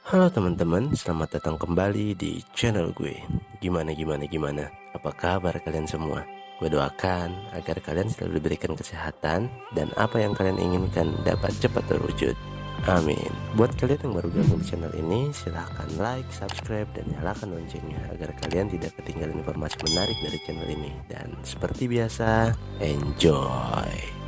Halo teman-teman, selamat datang kembali di channel gue. Gimana? Apa kabar kalian semua? Gue doakan agar kalian selalu diberikan kesehatan dan apa yang kalian inginkan dapat cepat terwujud. Amin. Buat kalian yang baru gabung di channel ini, silahkan like, subscribe, dan nyalakan loncengnya agar kalian tidak ketinggalan informasi menarik dari channel ini. Dan seperti biasa, enjoy!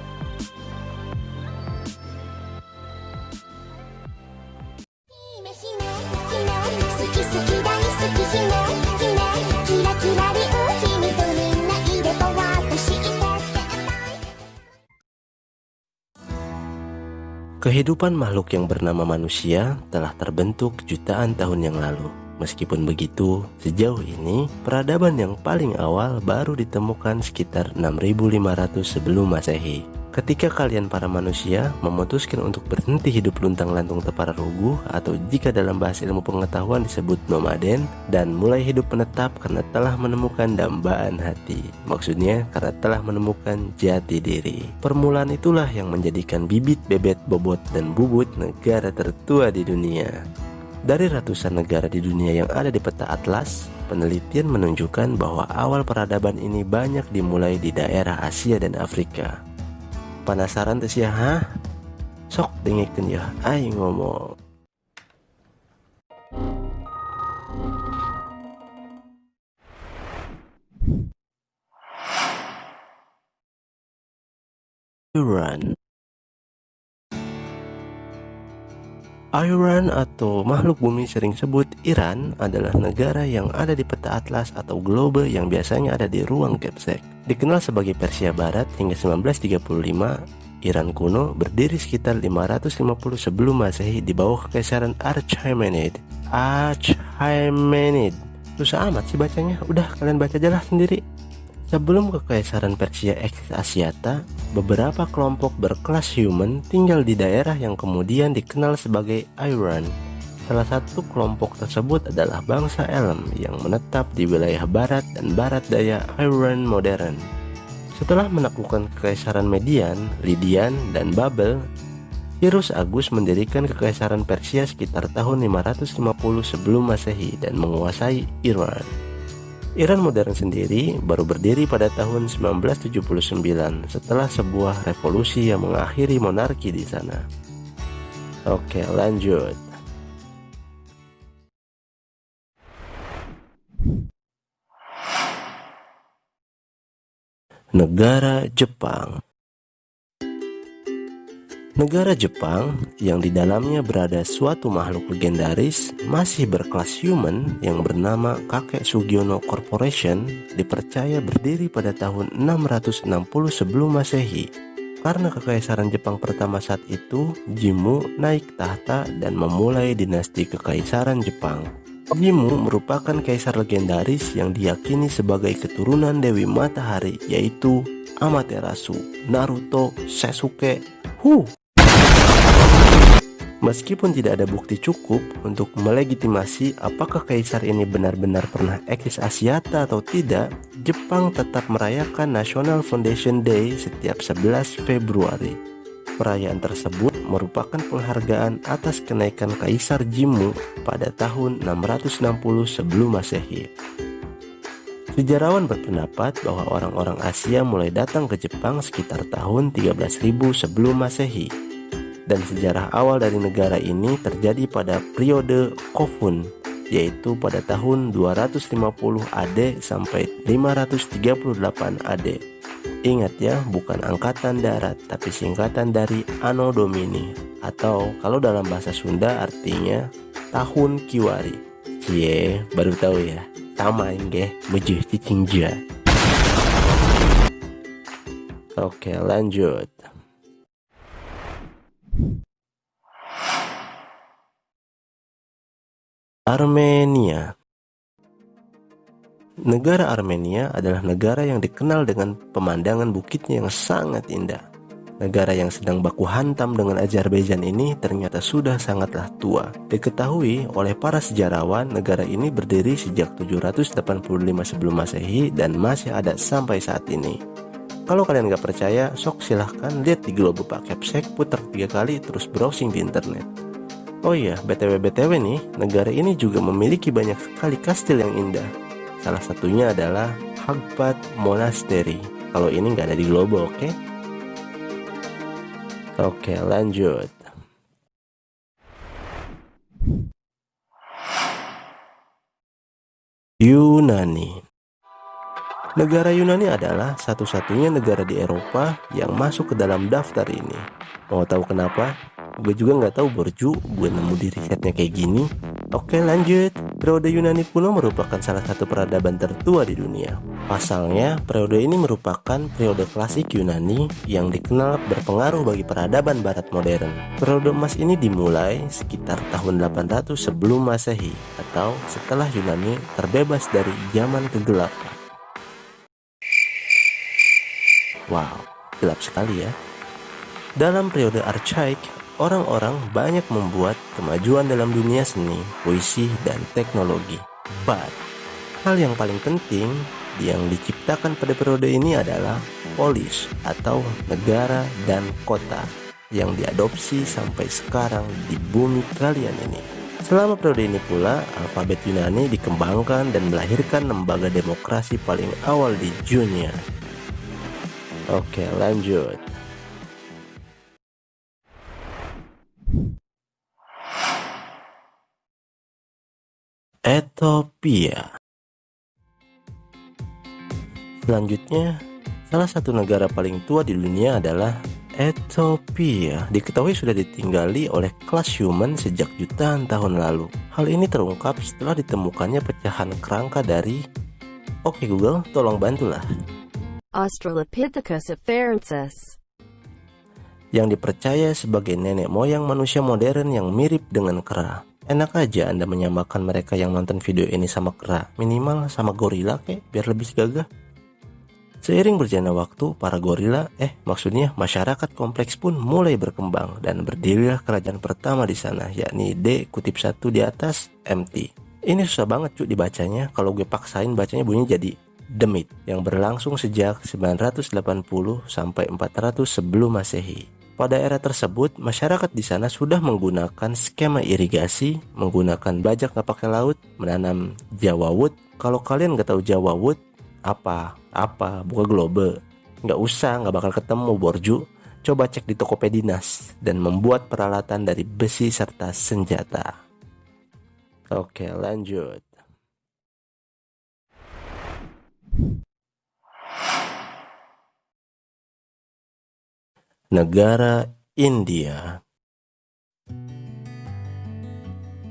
Kehidupan makhluk yang bernama manusia telah terbentuk jutaan tahun yang lalu. Meskipun begitu, sejauh ini peradaban yang paling awal baru ditemukan sekitar 6500 sebelum Masehi. Ketika kalian para manusia memutuskan untuk berhenti hidup luntang-lantung tepar ruguh, atau jika dalam bahasa ilmu pengetahuan disebut nomaden, dan mulai hidup menetap karena telah menemukan dambaan hati. Maksudnya karena telah menemukan jati diri. Permulaan itulah yang menjadikan bibit, bebet, bobot, dan bubut negara tertua di dunia. Dari ratusan negara di dunia yang ada di peta atlas, penelitian menunjukkan bahwa awal peradaban ini banyak dimulai di daerah Asia dan Afrika. Penasaran tuh sih ya? Sok dengerin ya, ayo ngomong. Iran atau makhluk bumi sering sebut Iran adalah negara yang ada di peta atlas atau globe yang biasanya ada di ruang Kepsek. Dikenal sebagai Persia Barat hingga 1935, Iran kuno berdiri sekitar 550 sebelum Masehi di bawah Kekaisaran Achaemenid. Susah amat sih bacanya, udah kalian baca aja lah sendiri. Sebelum Kekaisaran Persia eksis Asiata, beberapa kelompok berkelas human tinggal di daerah yang kemudian dikenal sebagai Iran. Salah satu kelompok tersebut adalah bangsa Elam yang menetap di wilayah barat dan barat daya Iran modern. Setelah menaklukkan Kekaisaran Median, Lydian, dan Babel, Cyrus Agus mendirikan Kekaisaran Persia sekitar tahun 550 sebelum Masehi dan menguasai Iran. Iran modern sendiri baru berdiri pada tahun 1979 setelah sebuah revolusi yang mengakhiri monarki di sana. Oke, lanjut. Negara Jepang. Negara Jepang yang di dalamnya berada suatu makhluk legendaris masih berkelas human yang bernama Kakek Sugiono Corporation dipercaya berdiri pada tahun 660 sebelum Masehi. Karena Kekaisaran Jepang pertama saat itu, Jimmu naik tahta dan memulai dinasti Kekaisaran Jepang. Jimmu merupakan kaisar legendaris yang diyakini sebagai keturunan Dewi Matahari, yaitu Amaterasu, Naruto, Sasuke. Meskipun tidak ada bukti cukup untuk melegitimasi apakah kaisar ini benar-benar pernah eksis Asiata atau tidak, Jepang tetap merayakan National Foundation Day setiap 11 Februari. Perayaan tersebut merupakan penghargaan atas kenaikan Kaisar Jimmu pada tahun 660 sebelum Masehi. Sejarawan berpendapat bahwa orang-orang Asia mulai datang ke Jepang sekitar tahun 13.000 sebelum Masehi. Dan sejarah awal dari negara ini terjadi pada periode Kofun, yaitu pada tahun 250 AD sampai 538 AD. Ingat ya, bukan angkatan darat, tapi singkatan dari Anno Domini, atau kalau dalam bahasa Sunda artinya tahun Kiwari. Cie, baru tahu ya. Sama inggih, bejuh cicing jua. Oke, lanjut. Armenia. Negara Armenia adalah negara yang dikenal dengan pemandangan bukitnya yang sangat indah. Negara yang sedang baku hantam dengan Azerbaijan ini ternyata sudah sangatlah tua. Diketahui oleh para sejarawan, negara ini berdiri sejak 785 sebelum Masehi dan masih ada sampai saat ini. Kalau kalian gak percaya, sok silahkan lihat di Globe Pak Kepsek, putar 3 kali terus browsing di internet. Oh iya, BTW nih, negara ini juga memiliki banyak sekali kastil yang indah. Salah satunya adalah Hagpat Monastery. Kalau ini nggak ada di Globo, oke? Oke, lanjut. Yunani. Negara Yunani adalah satu-satunya negara di Eropa yang masuk ke dalam daftar ini. Mau tahu kenapa? Gue juga nggak tahu Borju, gue nemu di risetnya kayak gini. Oke, lanjut. Periode Yunani kuno merupakan salah satu peradaban tertua di dunia. Pasalnya, periode ini merupakan periode klasik Yunani yang dikenal berpengaruh bagi peradaban barat modern. Periode emas ini dimulai sekitar tahun 800 sebelum Masehi atau setelah Yunani terbebas dari zaman kegelapan. Wow, gelap sekali ya. Dalam periode Archaik, orang-orang banyak membuat kemajuan dalam dunia seni, puisi, dan teknologi. But, hal yang paling penting yang diciptakan pada periode ini adalah polis atau negara dan kota yang diadopsi sampai sekarang di bumi kalian ini. Selama periode ini pula, alfabet Yunani dikembangkan dan melahirkan lembaga demokrasi paling awal di dunia. Oke, lanjut. Ethiopia. Selanjutnya, salah satu negara paling tua di dunia adalah Ethiopia. Diketahui sudah ditinggali oleh kelas human sejak jutaan tahun lalu. Hal ini terungkap setelah ditemukannya pecahan kerangka dari... Oke Google, tolong bantulah. Australopithecus afarensis, yang dipercaya sebagai nenek moyang manusia modern yang mirip dengan kera. Enak aja Anda menyamakan mereka yang nonton video ini sama kera, minimal sama gorila kek, biar lebih gagah. Seiring berjalannya waktu, para gorila, maksudnya masyarakat kompleks pun mulai berkembang dan berdirilah kerajaan pertama di sana, yakni D-1 di atas MT. Ini susah banget cuy dibacanya, kalau gue paksain bacanya bunyinya jadi Demit, yang berlangsung sejak 980 sampai 400 sebelum Masehi. Pada era tersebut, masyarakat di sana sudah menggunakan skema irigasi, menggunakan bajak nggak pakai laut, menanam Jawa wood. Kalau kalian nggak tahu Jawa wood, apa, buka globe. Nggak usah, nggak bakal ketemu Borju. Coba cek di Tokopedinas dan membuat peralatan dari besi serta senjata. Oke, lanjut. Negara India.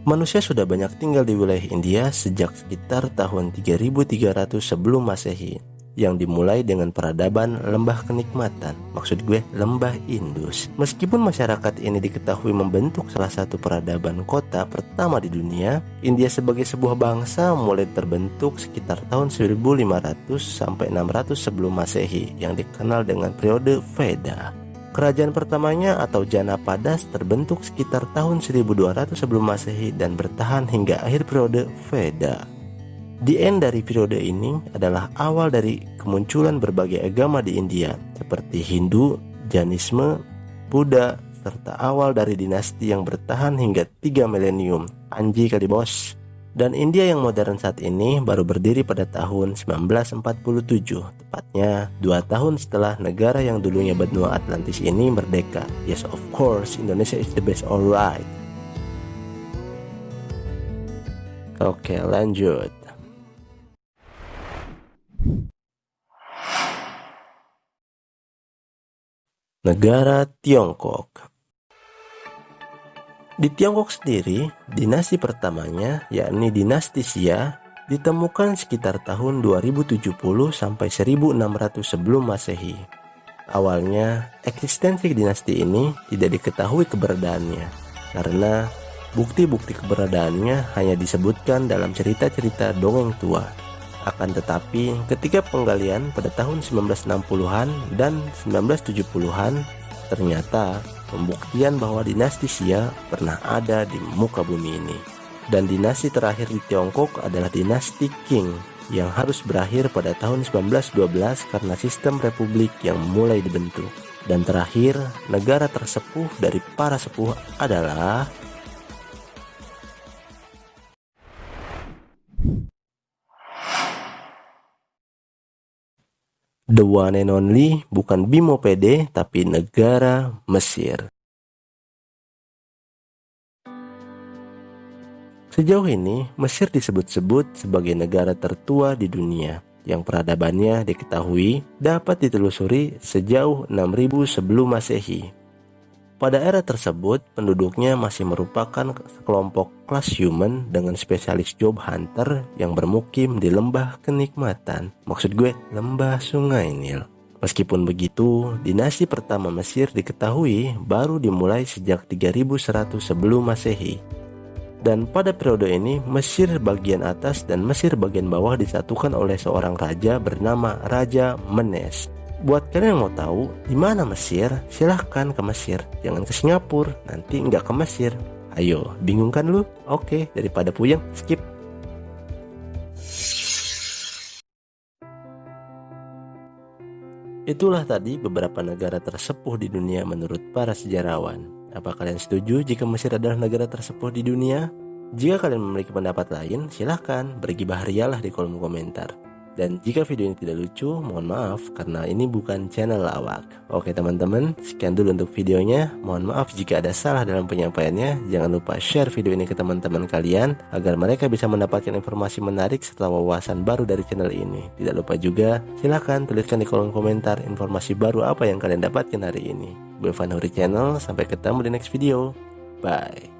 Manusia sudah banyak tinggal di wilayah India sejak sekitar tahun 3300 sebelum Masehi, yang dimulai dengan peradaban lembah kenikmatan, maksud gue lembah Indus. Meskipun masyarakat ini diketahui membentuk salah satu peradaban kota pertama di dunia, India sebagai sebuah bangsa mulai terbentuk sekitar tahun 1500 sampai 600 sebelum Masehi, yang dikenal dengan periode Veda. Kerajaan pertamanya atau Janapadas terbentuk sekitar tahun 1200 sebelum Masehi dan bertahan hingga akhir periode Veda. The end dari periode ini adalah awal dari kemunculan berbagai agama di India seperti Hindu, Jainisme, Buddha, serta awal dari dinasti yang bertahan hingga 3 milenium. Anji kali bos. Dan India yang modern saat ini baru berdiri pada tahun 1947, tepatnya 2 tahun setelah negara yang dulunya benua Atlantis ini merdeka. Yes, of course, Indonesia is the best, alright. Oke, lanjut. Negara Tiongkok. Di Tiongkok sendiri, dinasti pertamanya, yakni dinasti Xia, ditemukan sekitar tahun 2070 sampai 1600 sebelum Masehi. Awalnya, eksistensi dinasti ini tidak diketahui keberadaannya, karena bukti-bukti keberadaannya hanya disebutkan dalam cerita-cerita dongeng tua. Akan tetapi, ketika penggalian pada tahun 1960-an dan 1970-an, ternyata pembuktian bahwa dinasti Xia pernah ada di muka bumi ini. Dan dinasti terakhir di Tiongkok adalah dinasti Qing yang harus berakhir pada tahun 1912 karena sistem republik yang mulai dibentuk. Dan terakhir, negara tersepuh dari para sepuh adalah The one and only, bukan Bimo PD, tapi negara Mesir. Sejauh ini, Mesir disebut-sebut sebagai negara tertua di dunia, yang peradabannya diketahui dapat ditelusuri sejauh 6000 sebelum Masehi. Pada era tersebut, penduduknya masih merupakan kelompok kelas human dengan spesialis job hunter yang bermukim di lembah kenikmatan. Maksud gue, lembah Sungai Nil. Meskipun begitu, dinasti pertama Mesir diketahui baru dimulai sejak 3100 sebelum Masehi. Dan pada periode ini, Mesir bagian atas dan Mesir bagian bawah disatukan oleh seorang raja bernama Raja Menes. Buat kalian yang mau tahu di mana Mesir, silahkan ke Mesir. Jangan ke Singapura, nanti nggak ke Mesir. Ayo, bingung kan lu? Oke, daripada puyeng, skip. Itulah tadi beberapa negara tersepuh di dunia menurut para sejarawan. Apa kalian setuju jika Mesir adalah negara tersepuh di dunia? Jika kalian memiliki pendapat lain, silahkan bergibah rialah di kolom komentar. Dan jika video ini tidak lucu, mohon maaf karena ini bukan channel lawak. Oke teman-teman, sekian dulu untuk videonya. Mohon maaf jika ada salah dalam penyampaiannya. Jangan lupa share video ini ke teman-teman kalian agar mereka bisa mendapatkan informasi menarik serta wawasan baru dari channel ini. Tidak lupa juga, silahkan tuliskan di kolom komentar informasi baru apa yang kalian dapatkan hari ini. Gue Vanhuri Channel, sampai ketemu di next video. Bye.